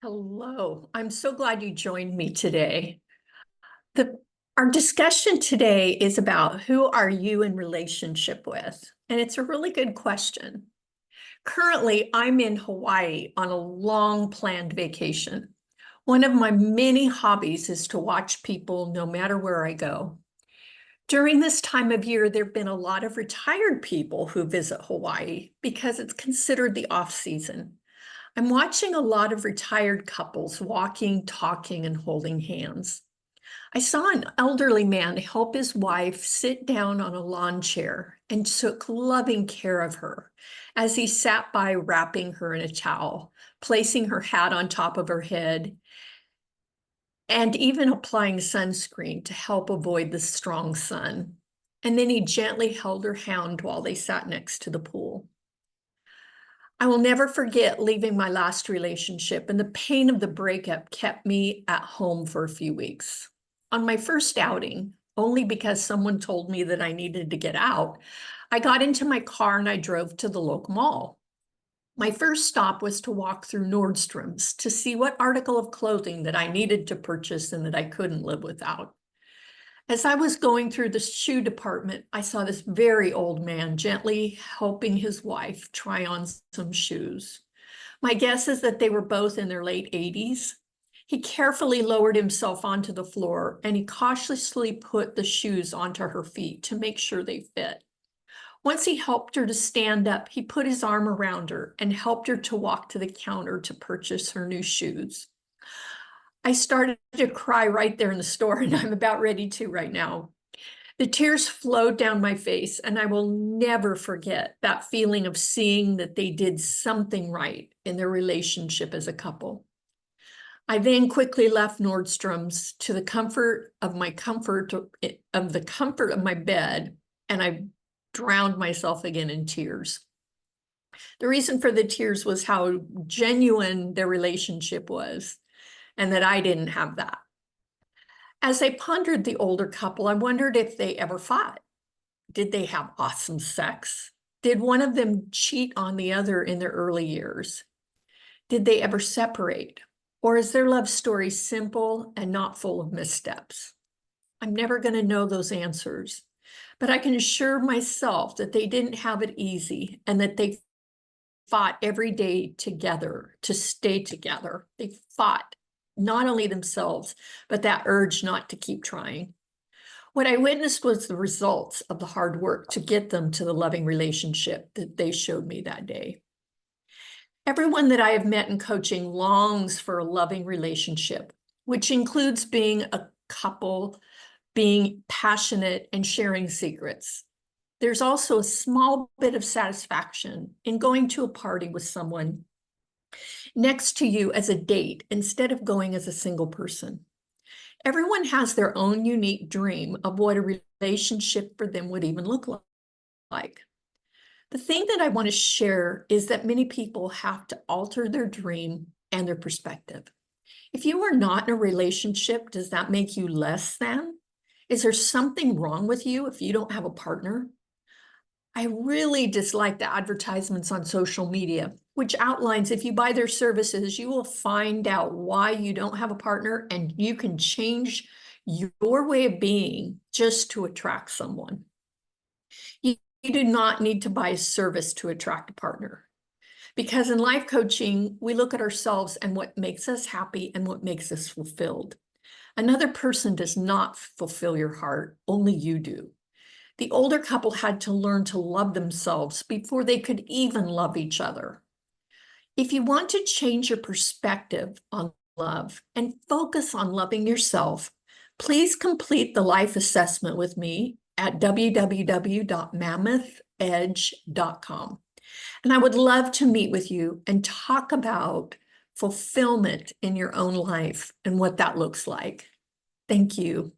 Hello, I'm so glad you joined me today. The, our discussion today is about who are you in relationship with? And it's a really good question. Currently, I'm in Hawaii on a long planned vacation. One of my many hobbies is to watch people no matter where I go. During this time of year, there have been a lot of retired people who visit Hawaii because it's considered the off season. I'm watching a lot of retired couples walking, talking, and holding hands. I saw an elderly man help his wife sit down on a lawn chair and took loving care of her as he sat by wrapping her in a towel, placing her hat on top of her head, and even applying sunscreen to help avoid the strong sun. And then he gently held her hand while they sat next to the pool. I will never forget leaving my last relationship, and the pain of the breakup kept me at home for a few weeks. On my first outing, only because someone told me that I needed to get out, I got into my car and I drove to the local mall. My first stop was to walk through Nordstrom's to see what article of clothing that I needed to purchase and that I couldn't live without. As I was going through the shoe department, I saw this very old man gently helping his wife try on some shoes. My guess is that they were both in their late 80s. He carefully lowered himself onto the floor and he cautiously put the shoes onto her feet to make sure they fit. Once he helped her to stand up, he put his arm around her and helped her to walk to the counter to purchase her new shoes. I started to cry right there in the store, and I'm about ready to right now. The tears flowed down my face, and I will never forget that feeling of seeing that they did something right in their relationship as a couple. I then quickly left Nordstrom's to the comfort of the comfort of my bed, and I drowned myself again in tears. The reason for the tears was how genuine their relationship was, and that I didn't have that. As I pondered the older couple, I wondered if they ever fought. Did they have awesome sex? Did one of them cheat on the other in their early years? Did they ever separate? Or is their love story simple and not full of missteps? I'm never going to know those answers, but I can assure myself that they didn't have it easy and that they fought every day together to stay together. They fought not only themselves, but that urge not to keep trying. What I witnessed was the results of the hard work to get them to the loving relationship that they showed me that day. Everyone that I have met in coaching longs for a loving relationship, which includes being a couple, being passionate, and sharing secrets. There's also a small bit of satisfaction in going to a party with someone next to you as a date instead of going as a single person. Everyone has their own unique dream of what a relationship for them would even look like. The thing that I want to share is that many people have to alter their dream and their perspective. If you are not in a relationship, does that make you less than? Is there something wrong with you if you don't have a partner? I really dislike the advertisements on social media, which outlines if you buy their services, you will find out why you don't have a partner and you can change your way of being just to attract someone. You do not need to buy a service to attract a partner. Because in life coaching, we look at ourselves and what makes us happy and what makes us fulfilled. Another person does not fulfill your heart, only you do. The older couple had to learn to love themselves before they could even love each other. If you want to change your perspective on love and focus on loving yourself, please complete the life assessment with me at www.mammothedge.com. And I would love to meet with you and talk about fulfillment in your own life and what that looks like. Thank you.